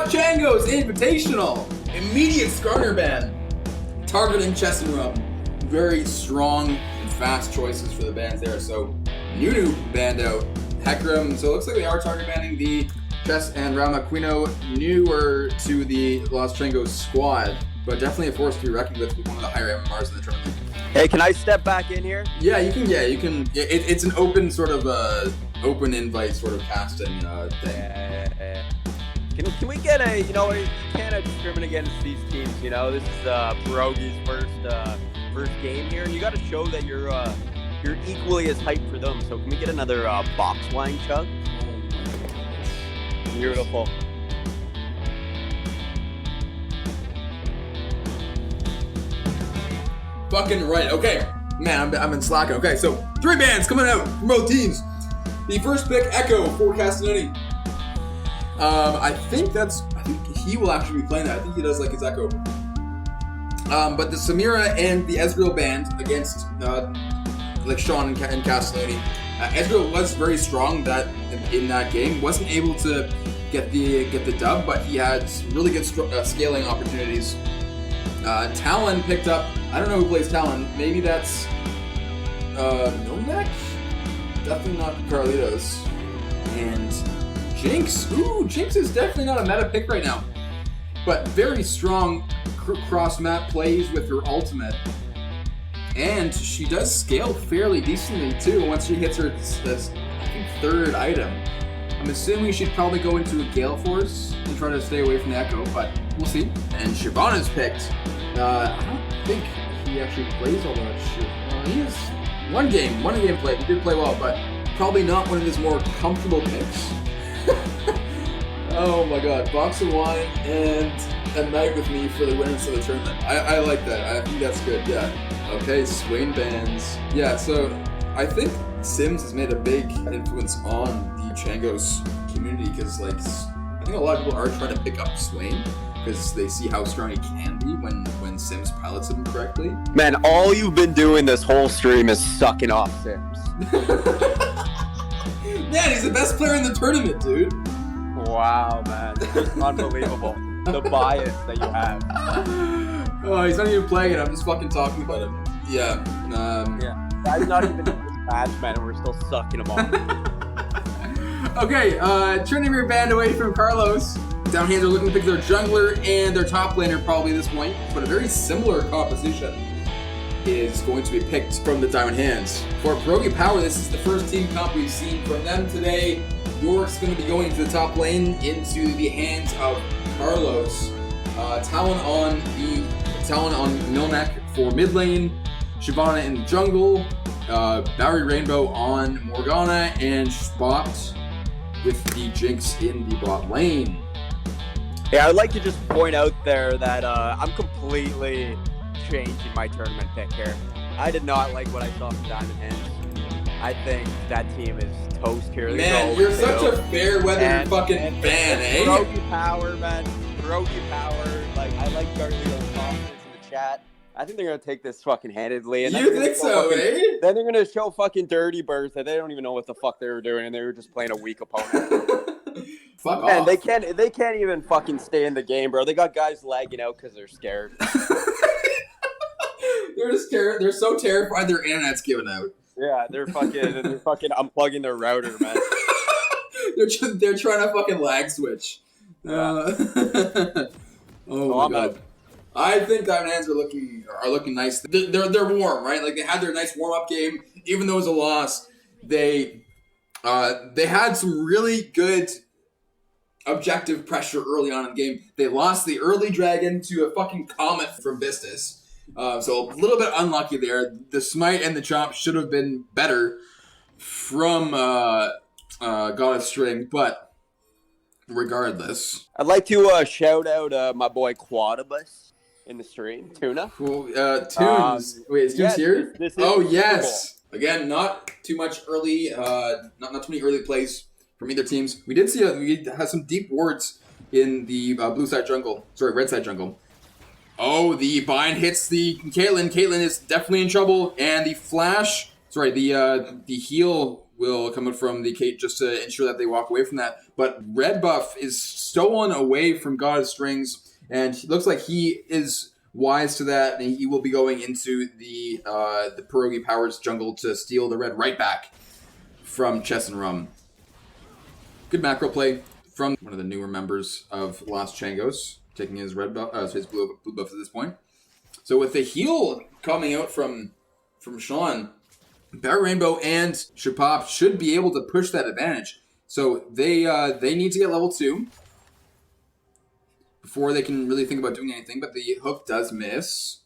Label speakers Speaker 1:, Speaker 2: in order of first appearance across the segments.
Speaker 1: Changos Invitational. Immediate Skarner ban. Targeting chest and rum. Very strong and fast choices for the bans there. So, Nunu banned out. Hecarim. So, it looks like they are target banning the chest and rum. Aquino newer to the Los Changos squad, but definitely a force to be reckoned with one of the higher MMRs in the tournament.
Speaker 2: Hey, can I step back in here?
Speaker 1: Yeah, you can. It's an open sort of open invite sort of casting thing.
Speaker 2: Can we get a, you can't discriminate against these teams, this is Perogie's first game here, and you got to show that you're equally as hyped for them. So can we get another box wine chug? Beautiful.
Speaker 1: Fucking right. Okay, man, I've been slacking. Okay, so 3 bans coming out from both teams. The first pick, Echo for Castellani. I think he will actually be playing that. I think he does like his Echo. But the Samira and the Ezreal band against like Sean and Castellani. Ezreal was very strong in that game. Wasn't able to get the dub, but he had really good scaling opportunities. Talon picked up. I don't know who plays Talon. Maybe that's Nonek? Definitely not Carlitos. And Jinx. Ooh, Jinx is definitely not a meta pick right now. But very strong cross-map plays with her ultimate. And she does scale fairly decently too once she hits her, I think, 3rd item. I'm assuming she'd probably go into a Gale Force and try to stay away from the Echo, but we'll see. And Shyvana's picked. I don't think he actually plays all that much. He has one game play. He did play well, but probably not one of his more comfortable picks. Oh my god, box of wine and a night with me for the winners of the tournament. I like that. I think that's good, yeah. Okay, Swain bans. Yeah, so I think Sims has made a big influence on the Changos community because, like, I think a lot of people are trying to pick up Swain because they see how strong he can be when Sims pilots him correctly.
Speaker 2: Man, all you've been doing this whole stream is sucking off Sims.
Speaker 1: Man, he's the best player in the tournament, dude.
Speaker 2: Wow, man. It's unbelievable. The bias that you have.
Speaker 1: Oh, he's not even playing it. I'm just fucking talking about him. Yeah.
Speaker 2: Yeah. Guy's not even in this match, man, and we're still sucking him off.
Speaker 1: Okay, Trinity banned away from Carlos. Downhands are looking to pick their jungler and their top laner probably at this point, but a very similar composition is going to be picked from the Diamond Hands. For Perogie Power, this is the first team comp we've seen from them today. York's going to be going to the top lane into the hands of Carlos. Talon on Milnek for mid lane. Shyvana in the jungle. Bowery Rainbow on Morgana. And Spot with the Jinx in the bot lane.
Speaker 2: Yeah, I'd like to just point out there that I'm completely changing my tournament pick here. I did not like what I saw from Diamond Hands. I think that team is toast here.
Speaker 1: Man, you're such a fair-weather fucking fan, eh?
Speaker 2: Perogie Power, man. Perogie Power. Like, I like Garlito's confidence in the chat. I think they're going to take this fucking handedly. And
Speaker 1: you think so, eh?
Speaker 2: Then they're going to show fucking Dirty Birds that they don't even know what the fuck they were doing, and they were just playing a weak opponent.
Speaker 1: Fuck
Speaker 2: Man,
Speaker 1: off.
Speaker 2: They can't even fucking stay in the game, bro. They got guys lagging out because they're scared.
Speaker 1: They're just scared. They're so terrified their internet's giving out.
Speaker 2: Yeah, they're fucking unplugging their router, man.
Speaker 1: they're trying to fucking lag switch.
Speaker 2: Yeah.
Speaker 1: Oh my god. I think Diamond Hands are looking nice. They're warm, right? Like they had their nice warm up game, even though it was a loss. They had some really good objective pressure early on in the game. They lost the early dragon to a fucking comet from Vistus. So a little bit unlucky there. The smite and the chomp should have been better from God of String, but regardless.
Speaker 2: I'd like to shout out my boy Quadibus in the stream. Tuna.
Speaker 1: Cool. Tunes. Wait, is Tunes here?
Speaker 2: This is
Speaker 1: yes. Again, not too much early, not too many early plays from either teams. We did see we had some deep wards in the red side jungle. Oh, the bind hits the Caitlyn. Caitlyn is definitely in trouble, and the flash. The heal will come out from the Kate just to ensure that they walk away from that. But red buff is stolen away from God of Strings, and it looks like he is wise to that, and he will be going into the Perogie Powers jungle to steal the red right back from Chess and Rum. Good macro play from one of the newer members of Lost Changos, taking his red buff, his blue buff at this point. So with the heal coming out from Sean, Barry Rainbow and Shapop should be able to push that advantage. So they need to get level 2 before they can really think about doing anything. But the hook does miss.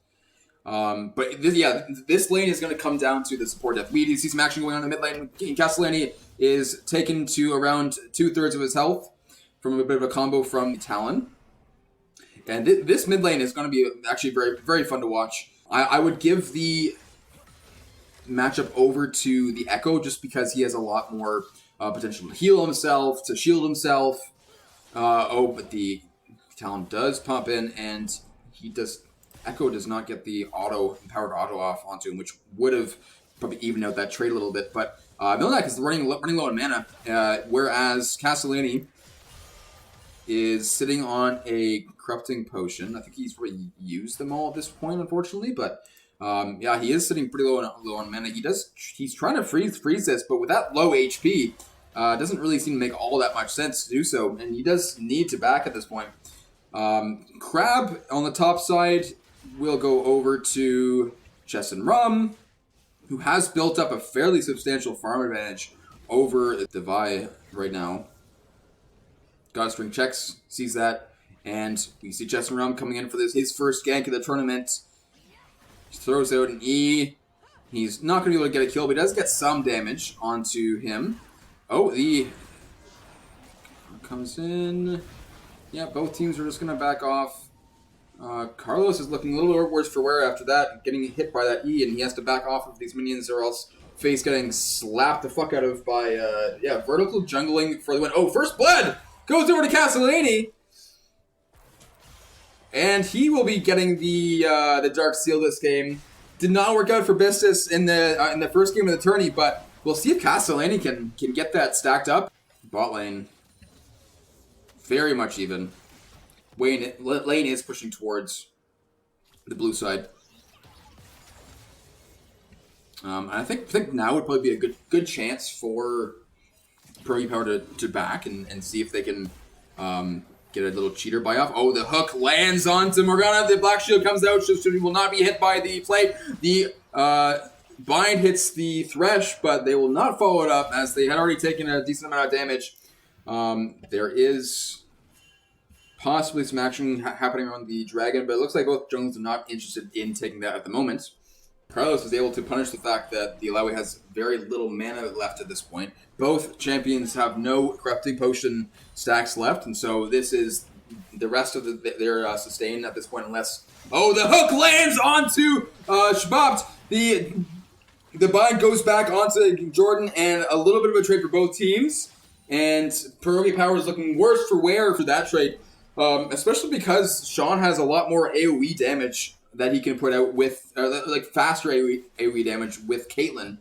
Speaker 1: This lane is going to come down to the support depth. We see some action going on in the mid lane. Castellani is taken to around 2/3 of his health from a bit of a combo from Talon. And this mid lane is going to be actually very, very fun to watch. I would give the matchup over to the Echo just because he has a lot more potential to heal himself, to shield himself. But the Talon does pop in, and Echo does not get the powered auto off onto him, which would have probably evened out that trade a little bit. But Milnak is running low on mana, whereas Castellani is sitting on a corrupting potion. I think he's probably used them all at this point, unfortunately. But he is sitting pretty low on mana. He's trying to freeze this, but with that low HP, doesn't really seem to make all that much sense to do so. And he does need to back at this point. Crab on the top side will go over to Chess and Rum, who has built up a fairly substantial farm advantage over the Vi right now. Godstring checks, sees that, and we see Chess and Rum coming in for his first gank of the tournament. He throws out an E. He's not going to be able to get a kill, but he does get some damage onto him. Oh, the comes in. Yeah, both teams are just going to back off. Carlos is looking a little worse for wear after that, getting hit by that E, and he has to back off of these minions or else face getting slapped the fuck out of by, vertical jungling for the win. Oh, first blood goes over to Castellani, and he will be getting the Dark Seal this game. Did not work out for Bistus in the first game of the tourney, but we'll see if Castellani can get that stacked up. Bot lane, very much even. Lane is pushing towards the blue side. I think now would probably be a good chance for Perogie Power to back and see if they can get a little cheater buy off. Oh, the hook lands onto Morgana. The Black Shield comes out, so she will not be hit by the play. The bind hits the Thresh, but they will not follow it up as they had already taken a decent amount of damage. There is possibly some action happening on the Dragon, but it looks like both jungles are not interested in taking that at the moment. Carlos is able to punish the fact that the Illaoi has very little mana left at this point. Both champions have no Corrupting Potion stacks left, and so this is the rest of their sustain at this point, unless... Oh, the hook lands onto Shababt! The bind goes back onto Jordan, and a little bit of a trade for both teams. And Perogie Power is looking worse for wear for that trade. Especially because Sean has a lot more AoE damage that he can put out with, faster AoE damage with Caitlyn.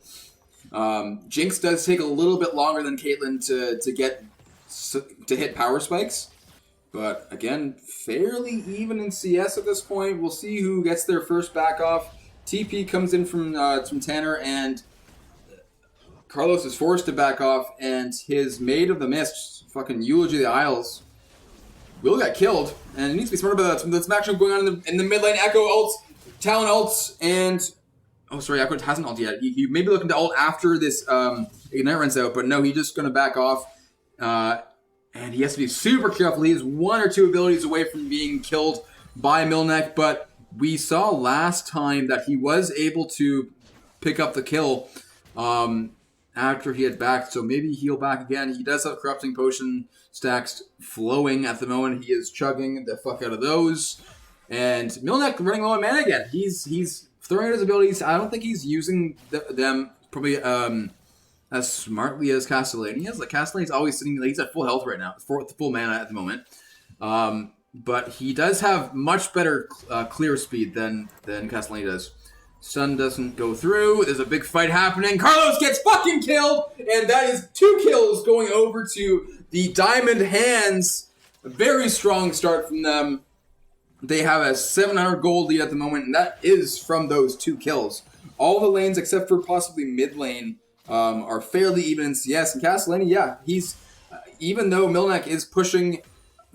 Speaker 1: Jinx does take a little bit longer than Caitlyn to hit power spikes. But again, fairly even in CS at this point. We'll see who gets their first back off. TP comes in from Tanner, and Carlos is forced to back off, and his Maid of the Mist, fucking Eulogy of the Isles, Will got killed, and he needs to be smart about that. There's some action going on in the mid lane. Echo ults, Talon ults, and... Oh, sorry, Echo hasn't ulted yet. He may be looking to ult after this Ignite runs out, but no, he's just going to back off. And he has to be super careful. He has one or two abilities away from being killed by Milnek, but we saw last time that he was able to pick up the kill after he had backed, so maybe he'll back again. He does have Corrupting Potion stacks flowing at the moment. He is chugging the fuck out of those. And Milnek running low on mana again. He's throwing out his abilities. I don't think he's using them probably as smartly as Castellani is. Like, Castellani's always sitting, he's at full health right now, full mana at the moment. But he does have much better clear speed than Castellani does. Stun doesn't go through. There's a big fight happening. Carlos gets fucking killed, and that is 2 kills going over to the Diamond Hands. A very strong start from them. They have a 700 gold lead at the moment, and that is from those 2 kills. All the lanes, except for possibly mid lane, are fairly even in CS. And Castellani, yeah, he's even though Milnek is pushing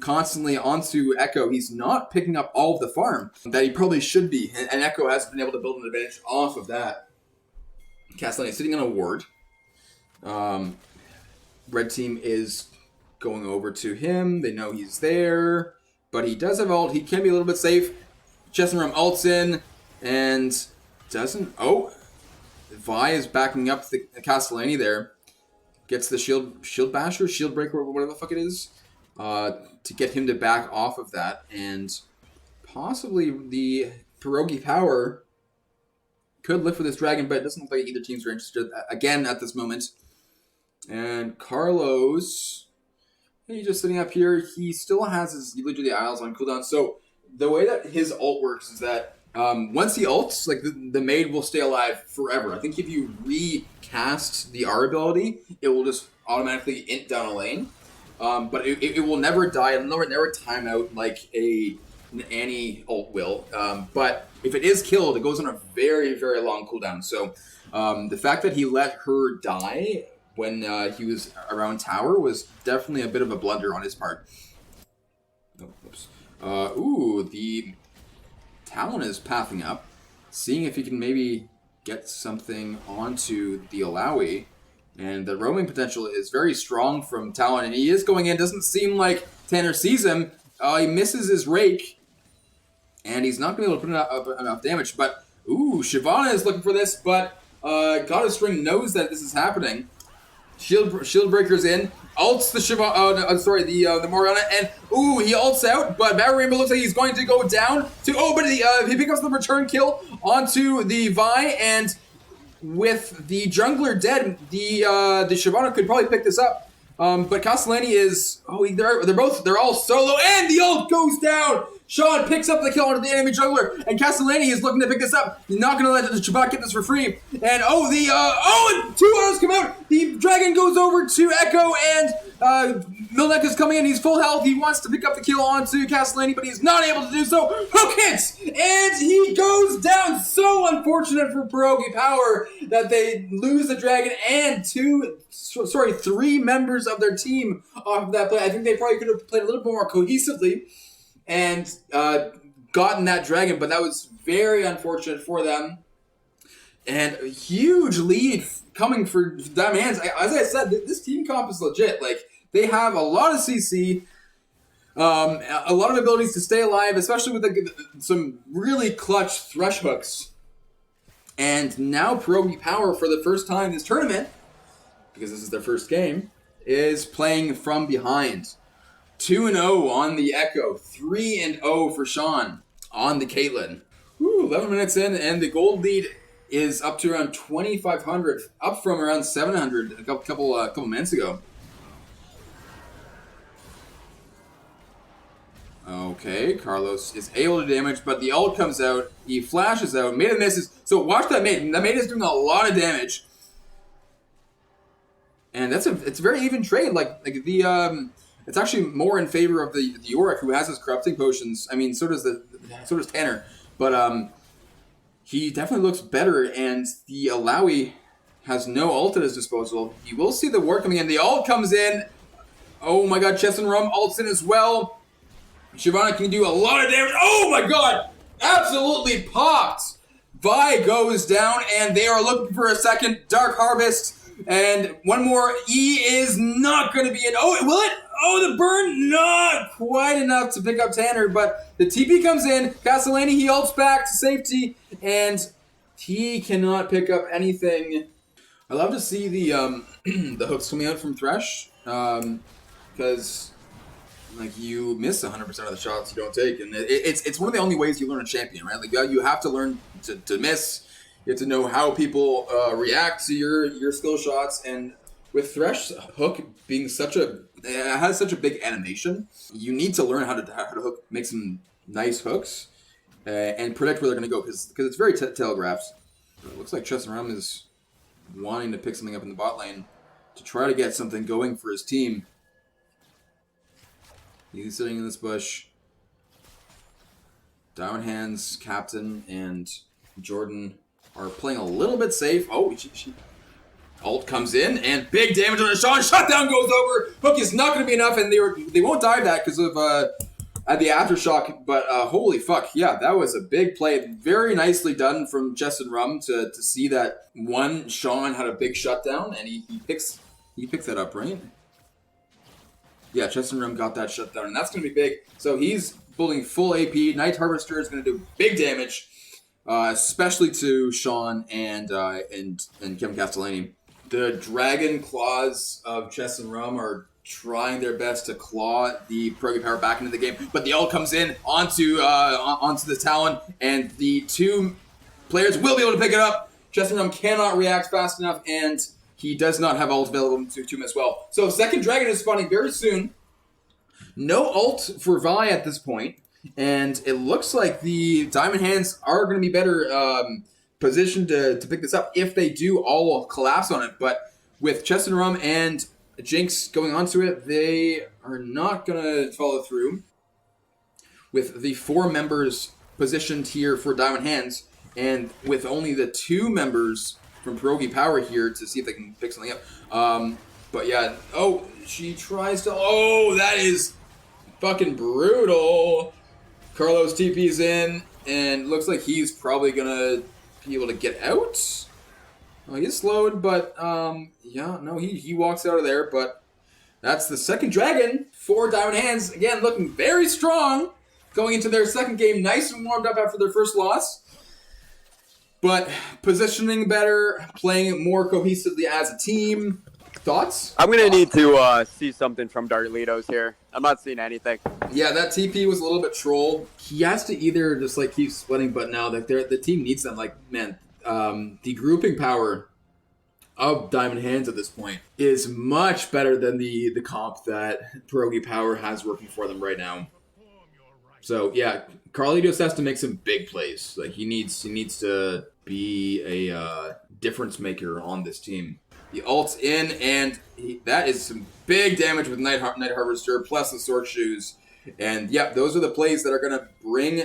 Speaker 1: constantly onto Echo, he's not picking up all of the farm that he probably should be, and Echo has been able to build an advantage off of that. Castellani is sitting on a ward. Red team is going over to him. They know he's there, but he does have ult. He can be a little bit safe. Chesenrum ults in and doesn't. Oh, Vi is backing up the Castellani there. Gets the shield basher, shield breaker, whatever the fuck it is. To get him to back off of that, and possibly the Perogie power could live for this dragon, but it doesn't look like either teams are interested again at this moment. And Carlos, he's just sitting up here. He still has his literally Isles on cooldown. So the way that his ult works is that once he ults, like the maid will stay alive forever. I think if you recast the R ability, it will just automatically int down a lane. But it will never die. It'll never time out like an Annie ult will. But if it is killed, it goes on a very, very long cooldown. So the fact that he let her die when he was around tower was definitely a bit of a blunder on his part. Oh, whoops. Ooh, the Talon is pathing up, seeing if he can maybe get something onto the Alawi. And the roaming potential is very strong from Talon, and he is going in. Doesn't seem like Tanner sees him. He misses his rake, and he's not going to be able to put enough damage. But, ooh, Shyvana is looking for this, but Goddess String knows that this is happening. Shield breaker's in, ults the the Morgana, and ooh, he ults out, but Battle Rainbow looks like he's going to go down to, but he picks up the return kill onto the Vi, and with the jungler dead, the Shyvana could probably pick this up. But Castellani is, they're all solo, and the ult goes down! Sean picks up the kill onto the enemy jungler, and Castellani is looking to pick this up. He's not going to let the Shabbat get this for free. And and 2 autos come out. The dragon goes over to Echo, and Milnek is coming in. He's full health. He wants to pick up the kill onto Castellani, but he's not able to do so. Hook hits, and he goes down. So unfortunate for Perogie Power that they lose the dragon and 3 members of their team off of that play. I think they probably could have played a little bit more cohesively and gotten that dragon, but that was very unfortunate for them. And a huge lead coming for Diamond Hands. As I said, this team comp is legit. Like, they have a lot of CC, a lot of abilities to stay alive, especially with some really clutch thresh hooks. And now Perogie Power, for the first time this tournament, because this is their first game, is playing from behind. 2-0 on the Echo, 3-0 for Sean on the Caitlyn. 11 minutes in, and the gold lead is up to around 2,500, up from around 700 a couple minutes ago. Okay, Carlos is able to damage, but the ult comes out. He flashes out. Maiden misses. So watch that Maiden. That Maiden is doing a lot of damage, and it's a very even trade. Like the it's actually more in favor of the Yorick, who has his corrupting potions. I mean, so does Tanner, but he definitely looks better. And the Alawi has no ult at his disposal. You will see the ward coming in. The ult comes in. Oh my God, Chesenrum ults in as well. Shyvana can do a lot of damage. Oh my God, absolutely popped. Vi goes down, and they are looking for a second Dark Harvest. And one more. E is not going to be in. Oh, will it? Oh, the burn, not quite enough to pick up Tanner, but the TP comes in. Castellani, he ults back to safety, and he cannot pick up anything. I love to see the the hooks coming out from Thresh, because like you miss 100% of the shots you don't take, and it's one of the only ways you learn a champion, right? Like you have to learn to miss. You have to know how people react to your skill shots, and with Thresh hook being it has such a big animation, you need to learn how to hook, make some nice hooks. and predict where they're going to go because it's very telegraphed. It looks like Chesson Rum is wanting to pick something up in the bot lane to try to get something going for his team. He's sitting in this bush. Diamond Hands, Captain, and Jordan are playing a little bit safe. Oh, ult comes in, and big damage on the Sean. Shutdown goes over. Hook is not going to be enough, and they won't dive that because of the aftershock. But holy fuck, yeah, that was a big play. Very nicely done from Chesson Rum to see that one. Sean had a big shutdown, and he picks that up, right? Yeah, Chesson Rum got that shutdown, and that's going to be big. So he's building full AP. Night Harvester is going to do big damage, especially to Sean and Kevin Castellani. The Dragon Claws of Chesson Rum are trying their best to claw the Perogie Power back into the game, but the ult comes in onto the Talon, and the two players will be able to pick it up. Chesson Rum cannot react fast enough, and he does not have ult available to him as well. So second Dragon is spawning very soon. No ult for Vi at this point, and it looks like the Diamond Hands are going to be better positioned to pick this up if they do all collapse on it. But with Chesson Rum and Jinx going onto it, they are not going to follow through. With the 4 members positioned here for Diamond Hands, and with only the 2 members from Perogie Power here to see if they can pick something up. But yeah, oh, she tries to, oh, that is fucking brutal. Carlos TP's in, and looks like he's probably gonna be able to get out. Oh, he's slowed, but yeah, no, he walks out of there, but that's the second Dragon for Diamond Hands. Again, looking very strong going into their second game, nice and warmed up after their first loss. But positioning better, playing more cohesively as a team. Thoughts?
Speaker 2: I'm going to need to see something from Darlitos here. I'm not seeing anything.
Speaker 1: Yeah, that TP was a little bit troll. He has to either just like keep splitting, but now that the team needs them. Like, man, the grouping power of Diamond Hands at this point is much better than the comp that Perogie Power has working for them right now. So yeah, Carlitos has to make some big plays. Like he needs to be a difference maker on this team. The ult's in, and that is some big damage with Night Harvester plus the Sword Shoes. And yeah, those are the plays that are going to bring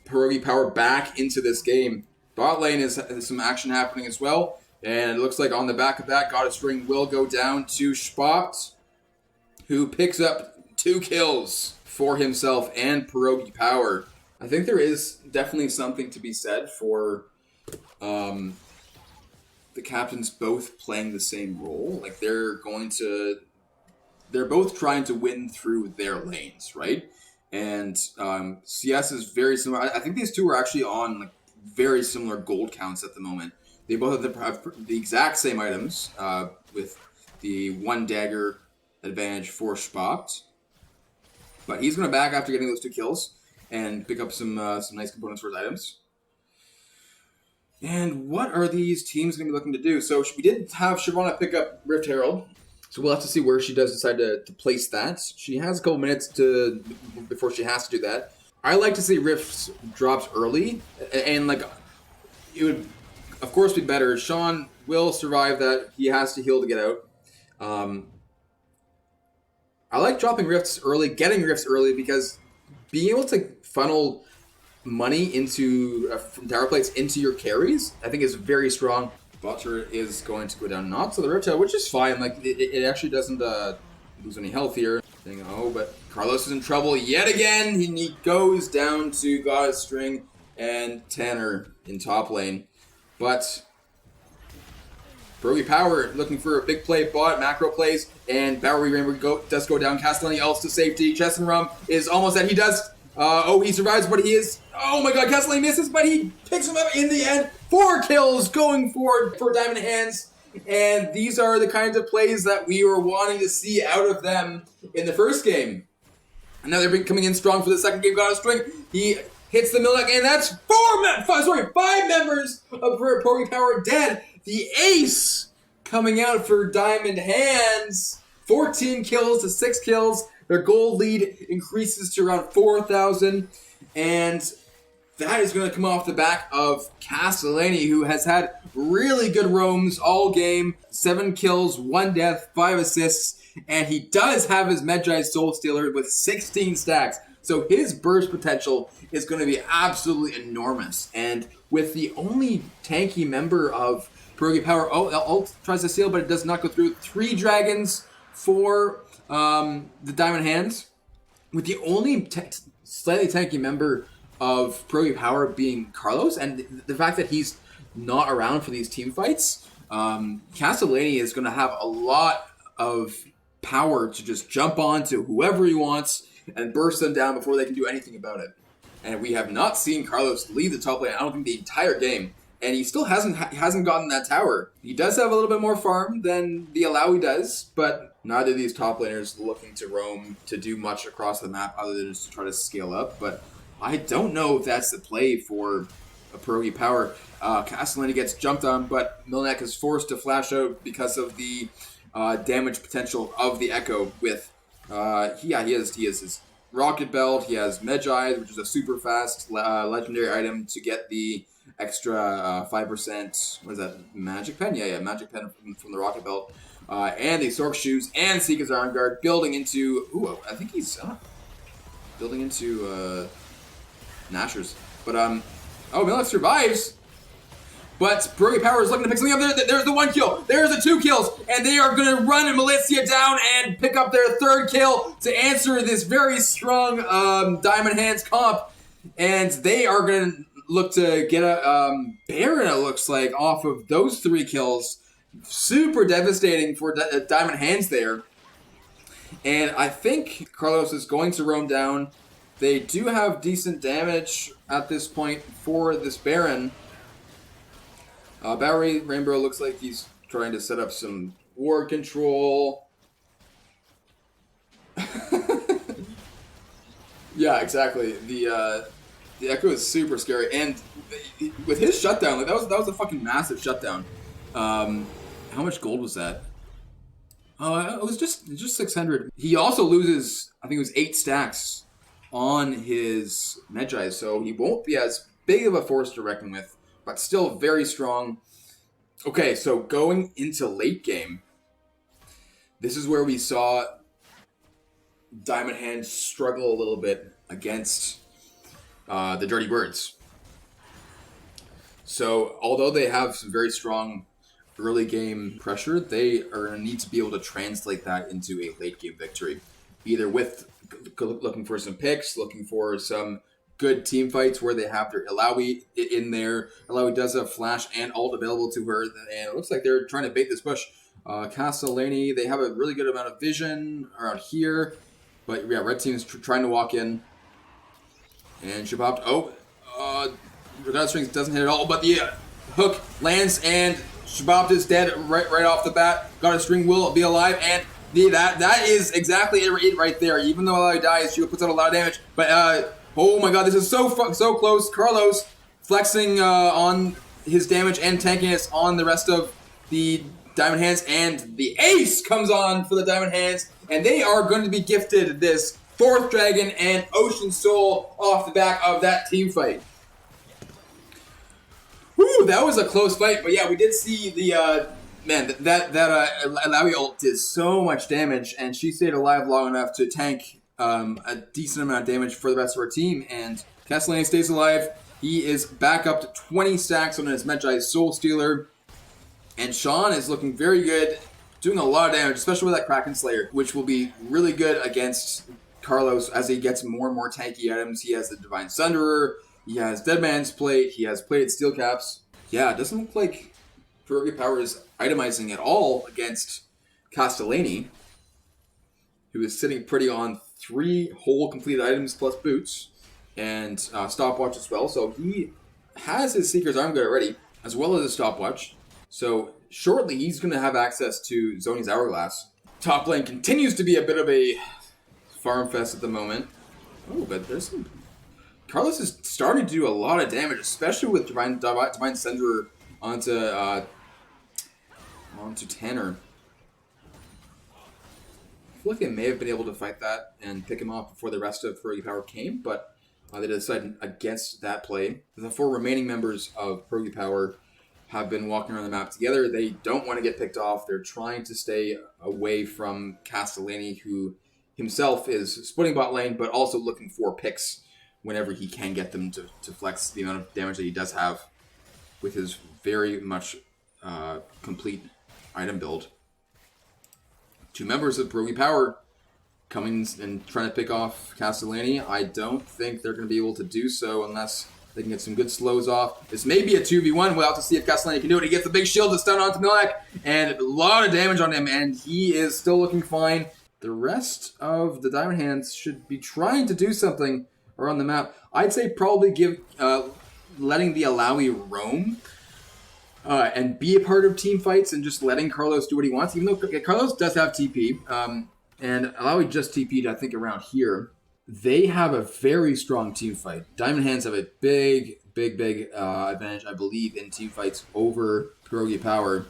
Speaker 1: Perogie Power back into this game. Bot lane is some action happening as well. And it looks like on the back of that, God of String will go down to Spapt, who picks up 2 kills for himself and Perogie Power. I think there is definitely something to be said for the captains both playing the same role. Like they're both trying to win through their lanes, right? And CS is very similar. I think these two are actually on like very similar gold counts at the moment. They both have the exact same items with the 1 dagger advantage for Spapt. But he's going to back after getting those 2 kills and pick up some nice components for his items. And what are these teams going to be looking to do? So we did have Shyvana pick up Rift Herald. So we'll have to see where she does decide to place that. She has a couple minutes before she has to do that. I like to see Rifts drops early. And like it would, of course, be better. Sean will survive that. He has to heal to get out. I like dropping Rifts early, getting Rifts early, because being able to funnel money into from tower plates into your carries, I think is very strong. Butcher is going to go down not to the Rift Tail, which is fine. Like it actually doesn't lose any health here. Oh, but Carlos is in trouble yet again. He goes down to God of String and Tanner in top lane. But Perogie Power looking for a big play, bot, macro plays, and Bowery Rainbow does go down. Castellani ults to safety. Chesson Rum is almost dead. He does. He survives, but he is. Oh my god, Castellani misses, but he picks him up in the end. 4 kills going for Diamond Hands. And these are the kinds of plays that we were wanting to see out of them in the first game. And now they're coming in strong for the second game. God of String. He hits the Milk, and that's 5 members of Perogie Power dead. The ace coming out for Diamond Hands. 14 kills to 6 kills. Their gold lead increases to around 4,000. And that is going to come off the back of Castellani, who has had really good roams all game. 7 kills, 1 death, 5 assists, and he does have his Medjai Soul Stealer with 16 stacks. So his burst potential is going to be absolutely enormous. And with the only tanky member of Perogie Power, ult tries to steal, but it does not go through. 3 dragons for the Diamond Hands. With the only slightly tanky member of Perogie Power being Carlos, and the fact that he's not around for these team fights, Castellani is going to have a lot of power to just jump on to whoever he wants and burst them down before they can do anything about it. And we have not seen Carlos lead the top lane, I don't think, the entire game. And he still hasn't gotten that tower. He does have a little bit more farm than the Alawi does, but neither of these top laners looking to roam to do much across the map other than just to try to scale up. But I don't know if that's the play for a Perogie Power. Castellani gets jumped on, but Milnek is forced to flash out because of the damage potential of the Echo with... he has his Rocket Belt, he has Medjai, which is a super fast legendary item to get the extra 5%, what is that, Magic Pen? Yeah, Magic Pen from the Rocket Belt. And the Sork Shoes and Seeker's Iron Guard building into... Ooh, I think he's building into Nashers. But, oh, Millet survives! But Perogie Power is looking to pick something up. There's the 1 kill. There's the 2 kills. And they are going to run Malizia down and pick up their 3rd kill to answer this very strong Diamond Hands comp. And they are going to look to get a Baron, it looks like, off of those 3 kills. Super devastating for Diamond Hands there. And I think Carlos is going to roam down. They do have decent damage at this point for this Baron. Bowery Rainbow looks like he's trying to set up some ward control. Yeah, exactly. The Echo is super scary, and with his shutdown, like that was a fucking massive shutdown. How much gold was that? It was just 600. He also loses, I think it was 8 stacks on his Medjai, so he won't be as big of a force to reckon with, but still very strong. Okay, so going into late game, this is where we saw Diamond Hands struggle a little bit against the Dirty Birds. So, although they have some very strong early game pressure, they are going to need to be able to translate that into a late game victory. Either with looking for some picks, looking for some good team fights where they have their Alawi in there. Alawi does have flash and ult available to her, and it looks like they're trying to bait this push. Castellani, they have a really good amount of vision around here, but yeah, red team is trying to walk in, and she popped. Regatta Strings doesn't hit at all, but the hook lands, and Shabbat is dead right off the bat. Gotta String will be alive, and that is exactly it right there. Even though Alawi dies, she puts out a lot of damage, but oh my god, this is so close. Carlos flexing on his damage and tankiness on the rest of the Diamond Hands, and the ace comes on for the Diamond Hands, and they are going to be gifted this 4th Dragon and Ocean Soul off the back of that team fight. Whew, that was a close fight, but yeah, we did see the, that Alawi ult did so much damage, and she stayed alive long enough to tank a decent amount of damage for the rest of our team, and Castellani stays alive. He is back up to 20 stacks on his Medjai Soul Stealer, and Sean is looking very good, doing a lot of damage, especially with that Kraken Slayer, which will be really good against Carlos as he gets more and more tanky items. He has the Divine Sunderer, he has Dead Man's Plate, he has Plated Steel Caps. Yeah, it doesn't look like Perogie Power is itemizing at all against Castellani, who is sitting pretty on 3 whole completed items plus boots and stopwatch as well. So he has his Seeker's Arm Guard already, as well as a stopwatch. So shortly he's going to have access to Zoni's Hourglass. Top lane continues to be a bit of a farm fest at the moment. Oh, but there's some... Carlos is starting to do a lot of damage, especially with Divine Senderer onto Tanner. I feel like they may have been able to fight that and pick him off before the rest of Perogie Power came, but They decided against that play. The 4 remaining members of Perogie Power have been walking around the map together. They don't want to get picked off. They're trying to stay away from Castellani, who himself is splitting bot lane, but also looking for picks whenever he can get them to flex the amount of damage that he does have with his very much complete item build. 2 members of Perogie Power coming and trying to pick off Castellani. I don't think they're going to be able to do so unless they can get some good slows off. This may be a 2v1. We'll have to see if Castellani can do it. He gets a big shield to stun onto Milak, and a lot of damage on him, and he is still looking fine. The rest of the Diamond Hands should be trying to do something around the map. I'd say probably give letting the Alawi roam and be a part of team fights and just letting Carlos do what he wants, even though Carlos does have TP. And Alawi just TP'd, I think, around here. They have a very strong team fight. Diamond Hands have a big advantage, I believe, in team fights over Perogie Power.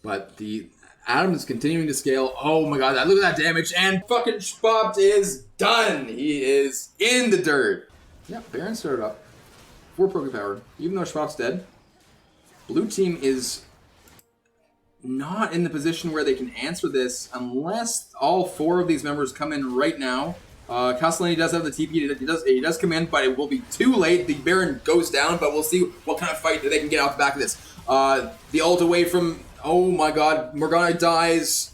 Speaker 1: But the Adam is continuing to scale. Oh my god, look at that damage. And fucking Schbopt is done. He is in the dirt. Yeah, Baron started up for Perogie Power. Even though Schbopt's dead, blue team is not in the position where they can answer this unless all 4 of these members come in right now. Castellani does have the TP. He does come in, but it will be too late. The Baron goes down, but we'll see what kind of fight they can get off the back of this. The ult away from... Oh my god, Morgana dies.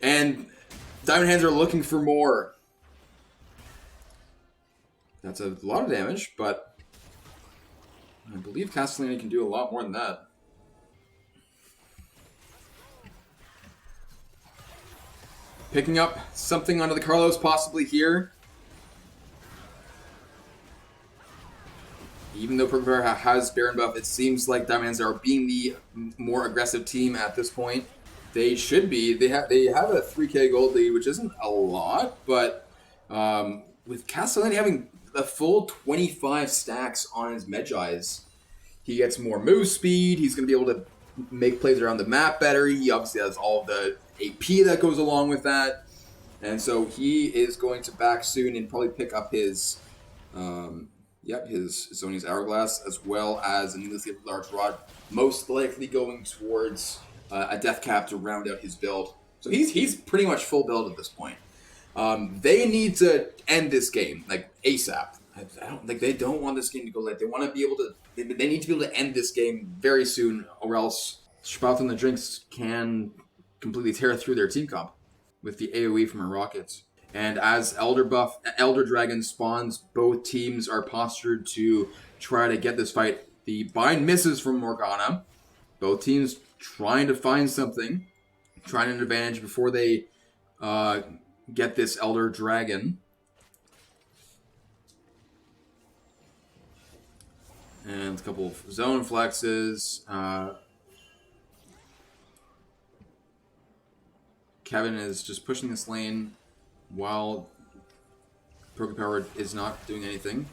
Speaker 1: And Diamond Hands are looking for more. That's a lot of damage, but I believe Castellani can do a lot more than that. Picking up something onto the Carlos possibly here. Even though Perogie Power has Baron buff, it seems like Diamond Hands are being the more aggressive team at this point. They should be. They have a 3k gold lead, which isn't a lot, but with Castellani having a full 25 stacks on his Medjais, he gets more move speed. He's going to be able to make plays around the map better. He obviously has all of the AP that goes along with that, and so he is going to back soon and probably pick up his his Zoni's Hourglass, as well as an needlessly large rod, most likely going towards a death cap to round out his build. So he's pretty much full build at this point. They need to end this game like ASAP. They don't want this game to go late. They want to be able to. They need to be able to end this game very soon, or else Schbopt and the Drinks can completely tear through their team comp with the AoE from her rockets. And as Elder Dragon spawns, both teams are postured to try to get this fight. The bind misses from Morgana. Both teams trying to find something, trying an advantage before they get this Elder Dragon. And a couple of zone flexes. Kevin is just pushing this lane while Perogie Power is not doing anything.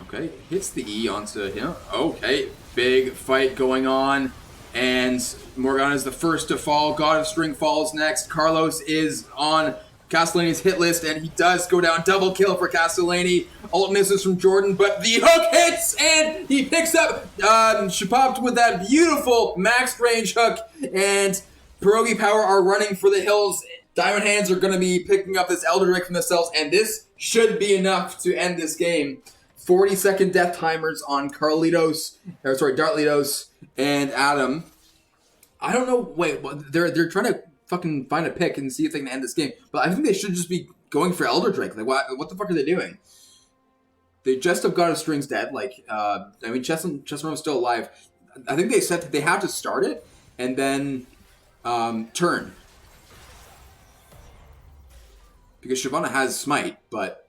Speaker 1: Okay, hits the E onto him. Okay, big fight going on. And Morgana is the first to fall. God of String falls next. Carlos is on Castellani's hit list, and he does go down. Double kill for Castellani. Ult misses from Jordan, but the hook hits, and he picks up Schbopt with that beautiful max range hook. And Perogie Power are running for the hills. Diamond Hands are going to be picking up this Elder Dragon from themselves, and this should be enough to end this game. 40-second death timers on Dartlitos and Adam. I don't know. Wait, they're trying to fucking find a pick and see if they can end this game. But I think they should just be going for Elder Drake. Like, what the fuck are they doing? They just have got a Strings dead. Like, Chessroom's still alive. I think they said that they have to start it and then turn. Because Shyvana has Smite, but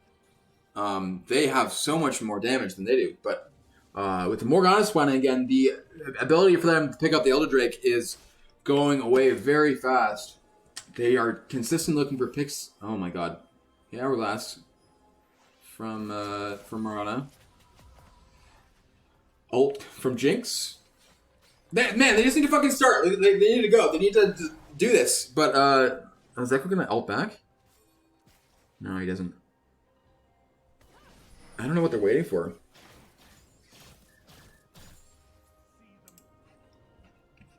Speaker 1: they have so much more damage than they do. But with the Morgana spawning again, the ability for them to pick up the Elder Drake is going away very fast. They are consistently looking for picks. Oh my god. The Hourglass from Morgana. Ult from Jinx. Man, they just need to fucking start. They need to go. They need to do this. But is Echo gonna ult back? No, he doesn't. I don't know what they're waiting for.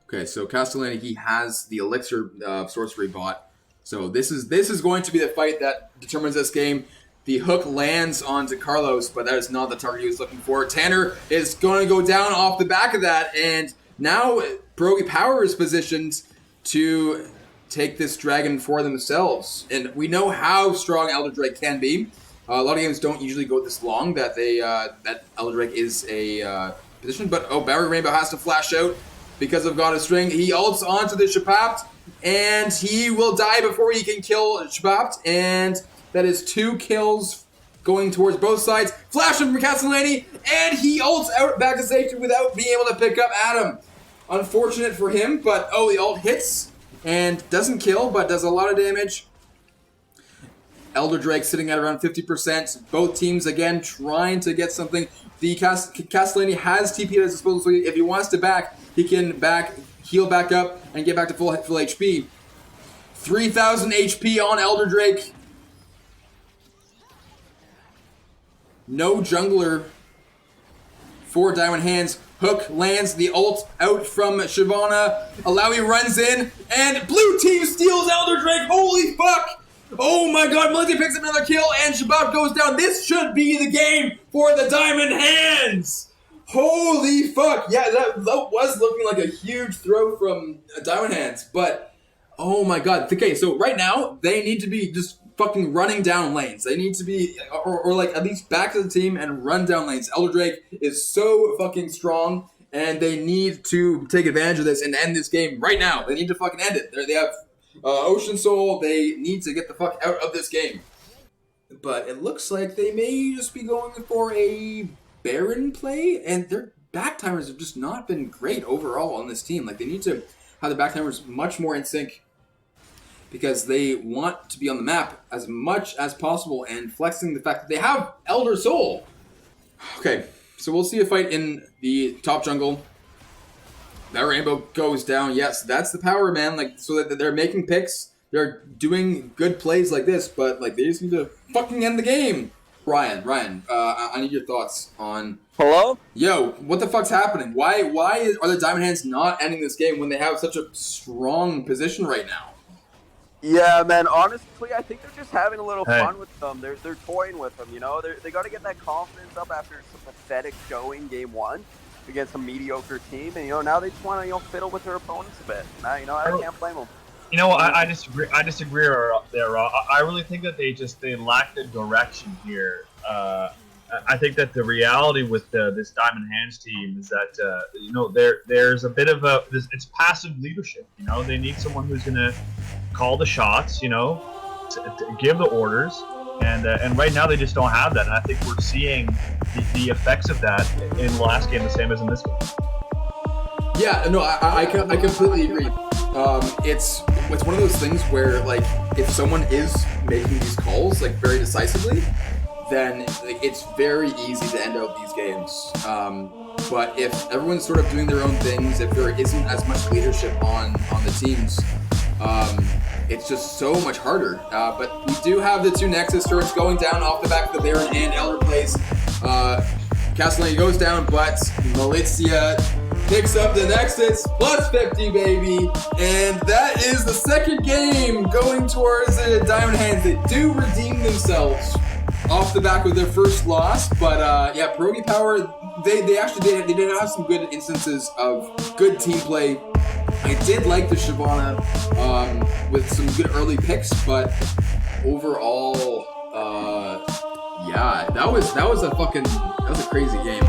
Speaker 1: Okay, so Castellani, he has the Elixir Sorcery bot. So this is going to be the fight that determines this game. The hook lands onto Carlos, but that is not the target he was looking for. Tanner is going to go down off the back of that, and now Perogie Power is positioned to take this dragon for themselves. And we know how strong Elder Drake can be. A lot of games don't usually go this long that that Elder Drake is a position, but Barry Rainbow has to flash out because of God of String. He ults onto the Shapapt, and he will die before he can kill Shapapt, and that is 2 kills going towards both sides. Flash from Castellani, and he ults out back to safety without being able to pick up Adam. Unfortunate for him, but the ult hits and doesn't kill, but does a lot of damage. Elder Drake sitting at around 50%. Both teams, again, trying to get something. The Castellani has TP at his disposal, so if he wants to back, he can heal back up, and get back to full HP. 3,000 HP on Elder Drake. No jungler for Diamond Hands. Hook lands the ult out from Shyvana. Alawi runs in, and blue team steals Elder Drake. Holy fuck! Oh my god, Melody picks up another kill, and Shabab goes down. This should be the game for the Diamond Hands! Holy fuck! Yeah, that was looking like a huge throw from Diamond Hands, but oh my god. Okay, so right now, they need to be just fucking running down lanes. They need to be, or like at least back to the team and run down lanes. Elder Drake is so fucking strong, and they need to take advantage of this and end this game right now. They need to fucking end it. They have Ocean Soul. They need to get the fuck out of this game. But it looks like they may just be going for a Baron play, and their back timers have just not been great overall on this team. Like, they need to have the back timers much more in sync, because they want to be on the map as much as possible and flexing the fact that they have Elder Soul. Okay, so we'll see a fight in the top jungle. That Rainbow goes down. Yes, that's the power, man. Like, so that they're making picks. They're doing good plays like this, but like they just need to fucking end the game. Ryan, I need your thoughts on...
Speaker 2: Hello?
Speaker 1: Yo, what the fuck's happening? Why are the Diamond Hands not ending this game when they have such a strong position right now?
Speaker 2: Yeah, man, honestly, I think they're just having a little fun with them. They're toying with them, you know? They got to get that confidence up after some pathetic showing game 1 against a mediocre team. And, now they just want to, fiddle with their opponents a bit. I can't blame them.
Speaker 3: I disagree. I disagree there, Rob. I really think that they lack the direction here. I think that the reality with this Diamond Hands team is that there's a bit of it's passive leadership. They need someone who's gonna call the shots. To give the orders, and right now they just don't have that. And I think we're seeing the effects of that in the last game, the same as in this game.
Speaker 1: Yeah, no, I completely agree. It's one of those things where, like, if someone is making these calls like very decisively, then it's very easy to end out these games. But if everyone's sort of doing their own things, if there isn't as much leadership on the teams, it's just so much harder. But we do have the 2 Nexus turrets going down off the back of the Baron and Elder plays. Castellani goes down, but Malizia picks up the Nexus, plus 50, baby. And that is the second game going towards the Diamond Hands. They do redeem themselves off the back of their first loss, but yeah, Perogie Power, they did have some good instances of good team play. I did like the Shyvana with some good early picks, but overall, yeah, that was a crazy game.